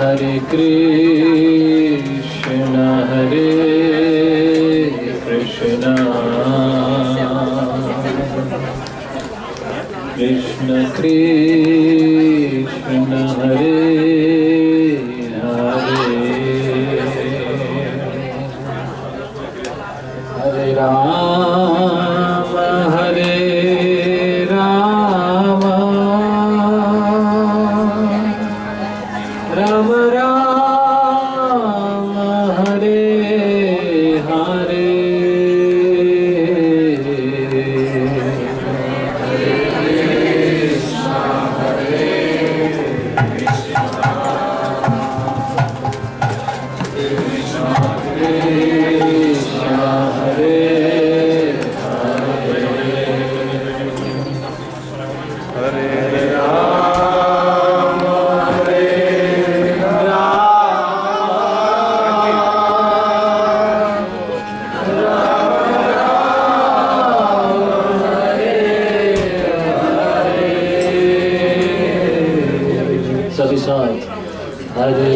Hare Krishna Krishna Krishna Hare Hare Hare Rama Hare Rama Rama Rama Hare Hare सभी साथ हरे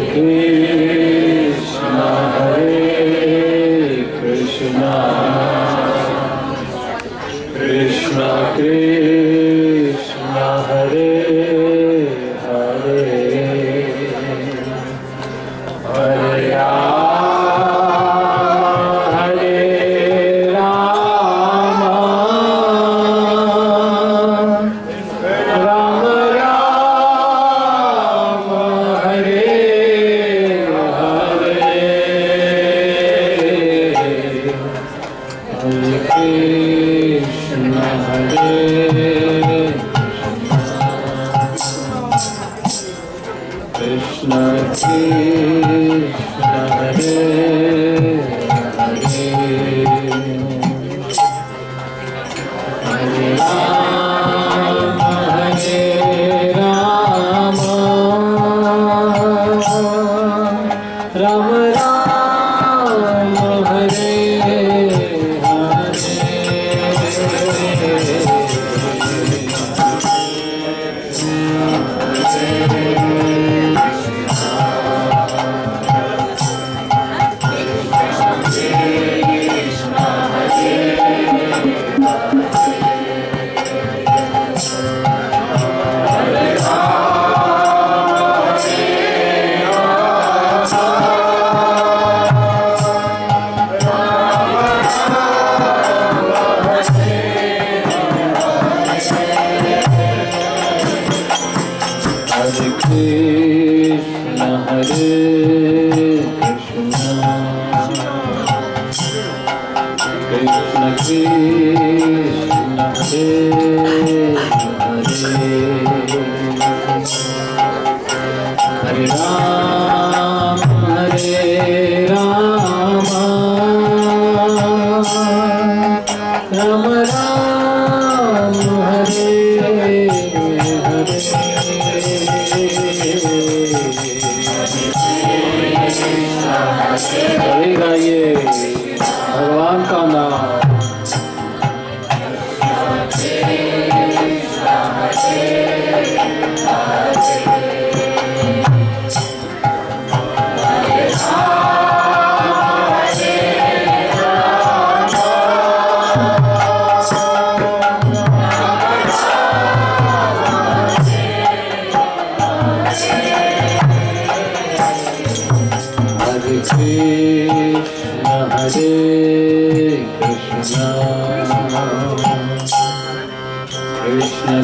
Krishna Krishna Krishna Hare Hare Hare Krishna Krishna Hare Hare Hare Rama Rama Rama Hare Krishna Hare Krishna Krishna Krishna Hare Hare Hare Rama Rama Rama Hare Hare हरे गाइए भगवान का नाम Krishna Hare Krishna Krishna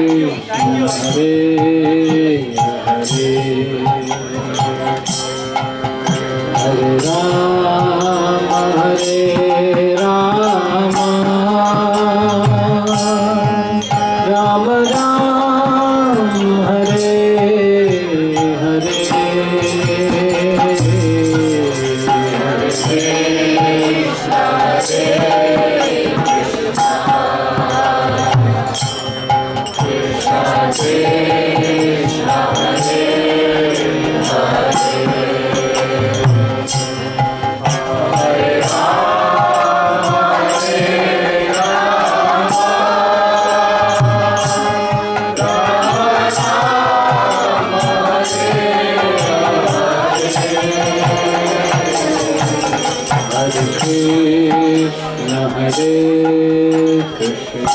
Krishna Hare Hare Hare Rama Rama Rama Hare Hare Hare Krishna,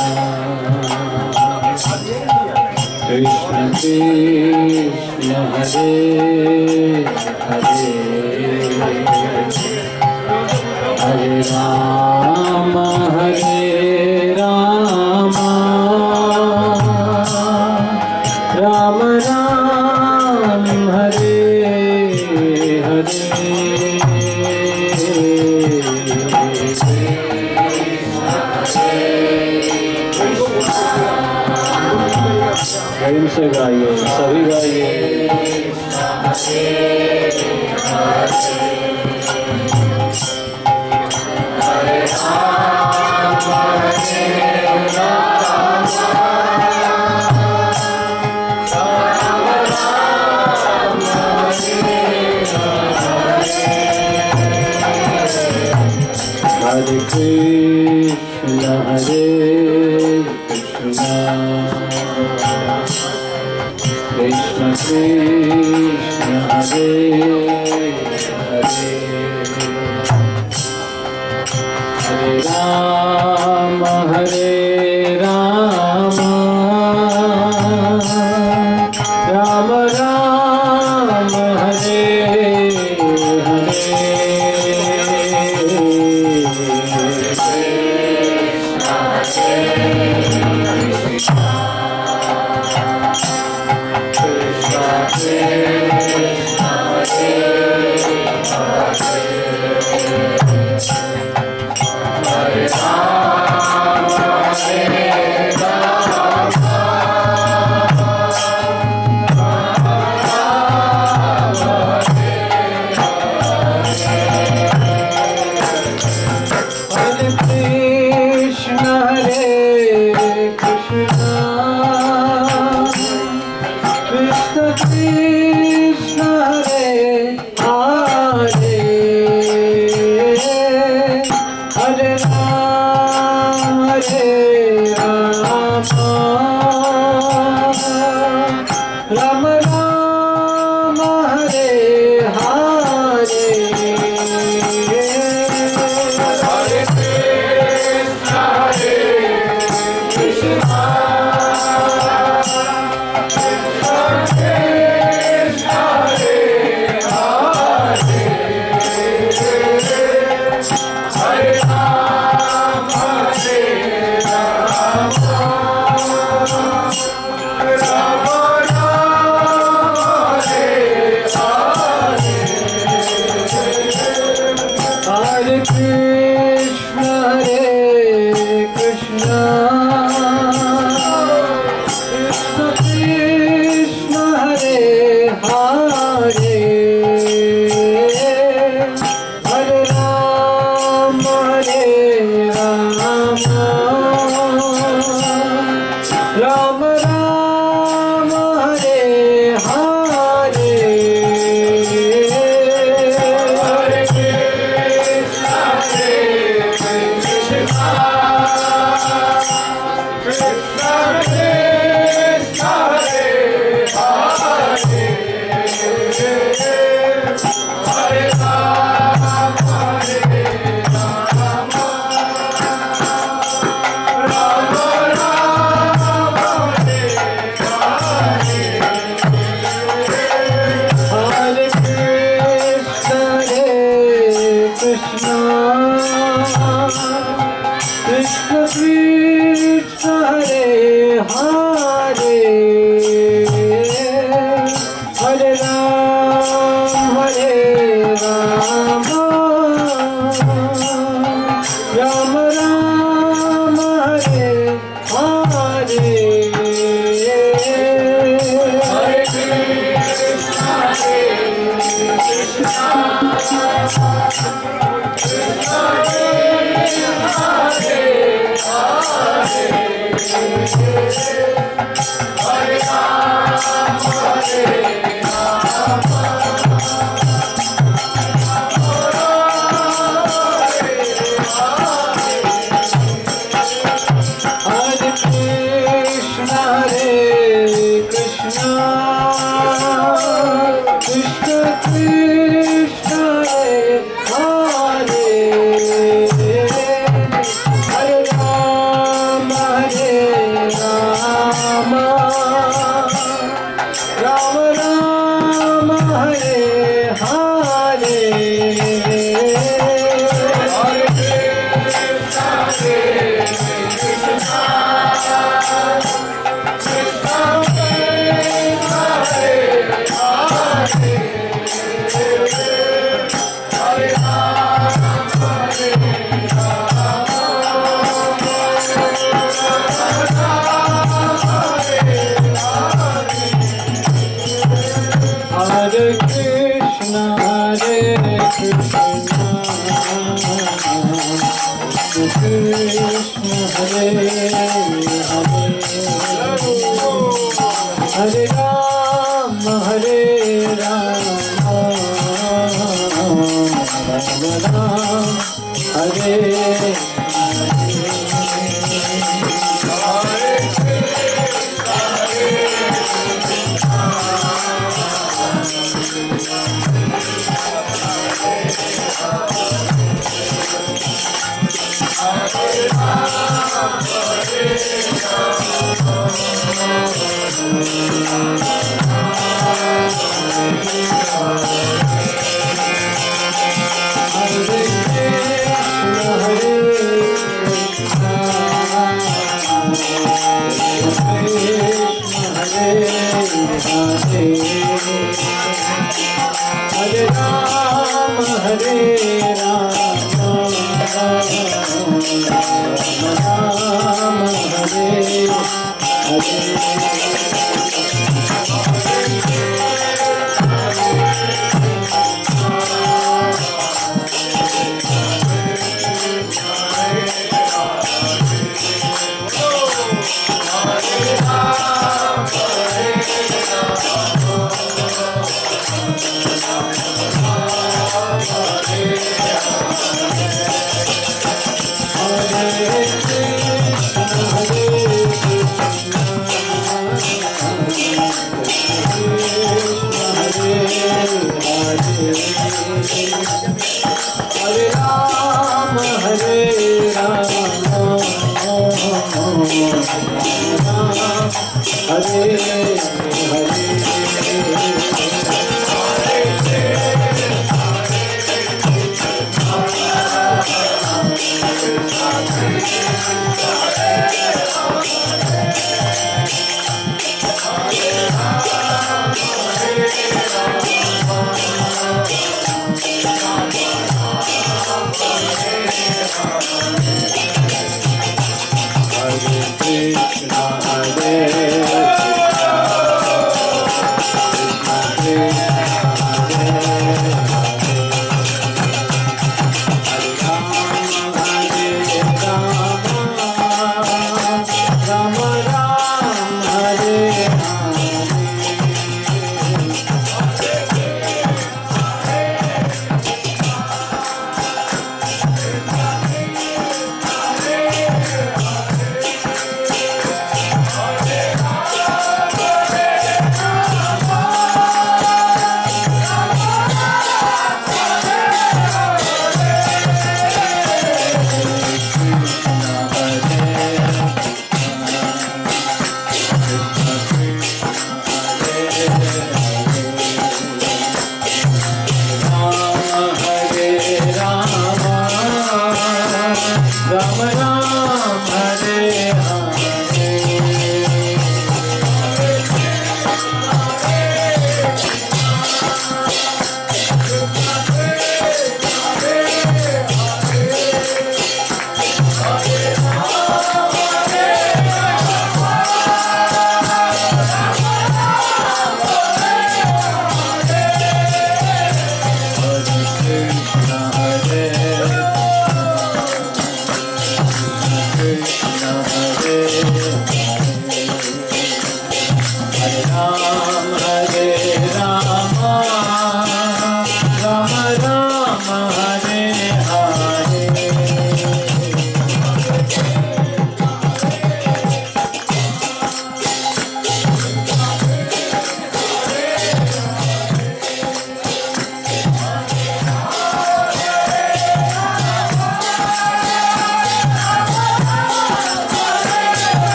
Krishna Krishna Hare Hare, Hare Rama Hare Rama, Rama Rama Hare Hare. प्रेम से गाइए, सभी गाइए। Hare Krishna, Hare Krishna, Krishna Krishna Hare Hare, Hare Rama Hare Rama, Rama Rama Hare Hare.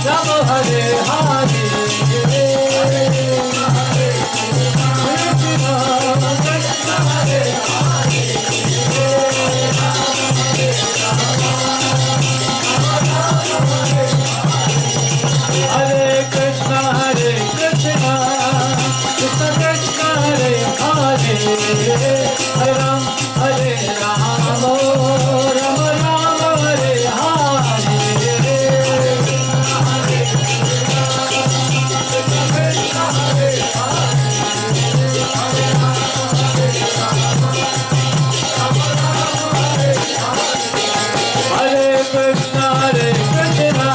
Rama Hare Hare Krishna Hare Krishna Krishna Krishna Hare Hare Hare Ram Hare Ram Ram Ram Hare Hare Hare Krishna Hare Krishna Krishna Krishna Hare Hare Ram Hare Ram Ram Ram Hare Hare Hare Krishna Hare Krishna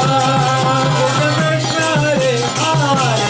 Hare Hare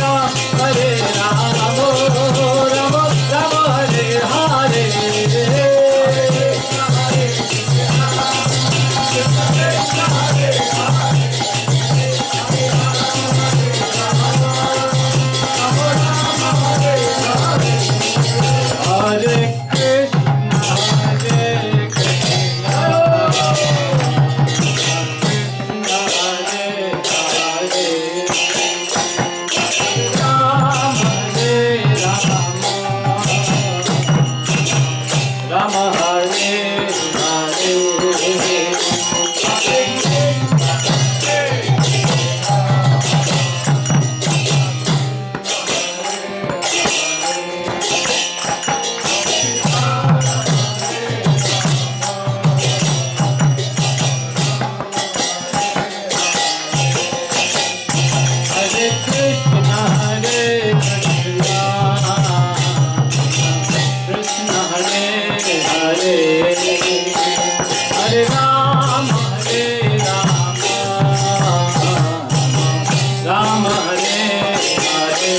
Ram Hare Ram Ram Hare Hare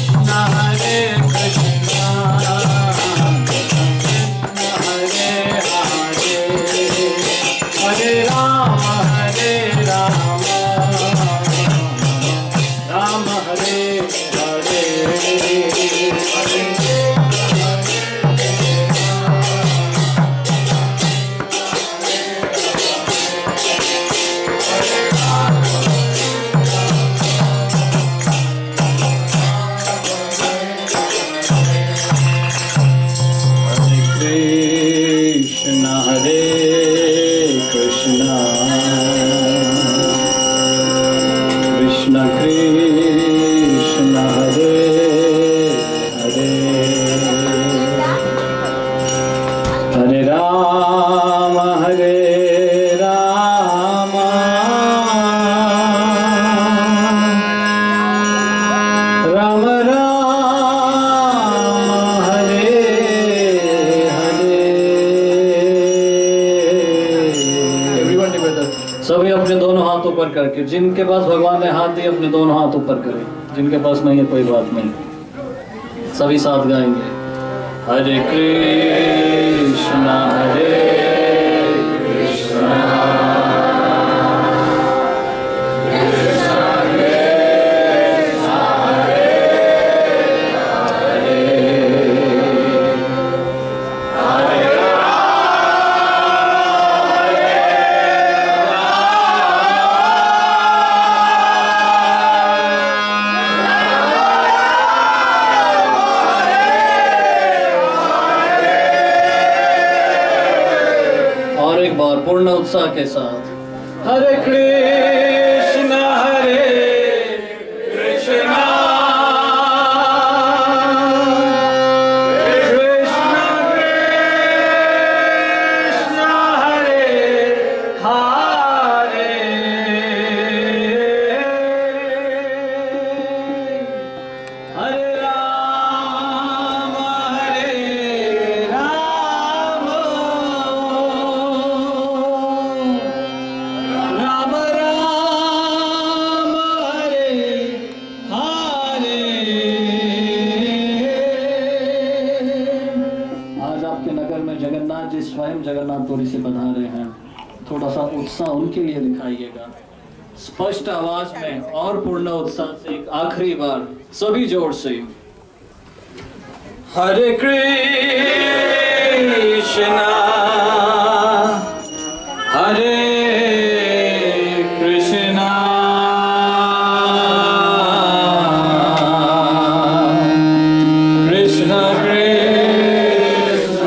Krishna Hare Krishna Krishna Hare Hare Hare Ram Hare Ram Ram Hare Hare Hare Krishna Hare Krishna Krishna Hare Hare Hare Ram Hare Ram Ram Hare Hare Krishna Hare Krishna Krishna Krishna Hare Hare Hare Rama Hare Rama Rama Rama Hare Hare Everyone together. सभी अपने दोनों हाथ ऊपर करके, जिनके पास भगवान ने हाथ दिए अपने दोनों हाथ ऊपर करें, जिनके पास नहीं है कोई बात नहीं, सभी साथ गाएंगे। हरे कृष्णा हरे कृष्णा पूर्ण उत्साह के साथ हरे कृष्णा हरे कृष्णा कृष्णा कृष्णा हरे हरे हरे राम राम राम स्वयं जगन्नाथपुरी से पधारे हैं, थोड़ा सा उत्साह उनके लिए दिखाइएगा, स्पष्ट आवाज में और पूर्ण उत्साह से एक आखिरी बार सभी जोर से। हरे कृष्णा हरे कृष्णा कृष्ण कृष्ण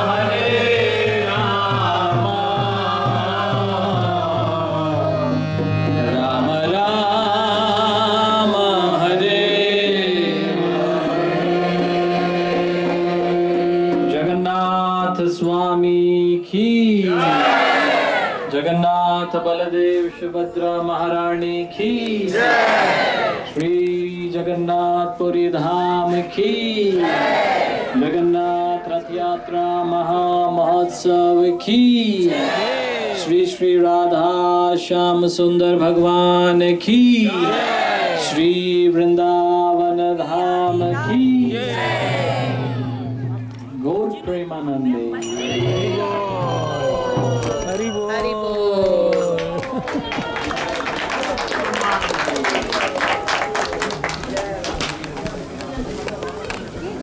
हरे राम राम राम हरे जगन्नाथ स्वामी की, जगन्नाथ बलदेव सुभद्रा महारानी की, श्री जगन्नाथपुरी धाम की, जगन्नाथ रथ यात्रा महा महोत्सव की, श्री श्री राधा श्याम सुंदर भगवान की, श्री वृंदावन धाम की, गौर प्रेमानंदे। हरि बोल।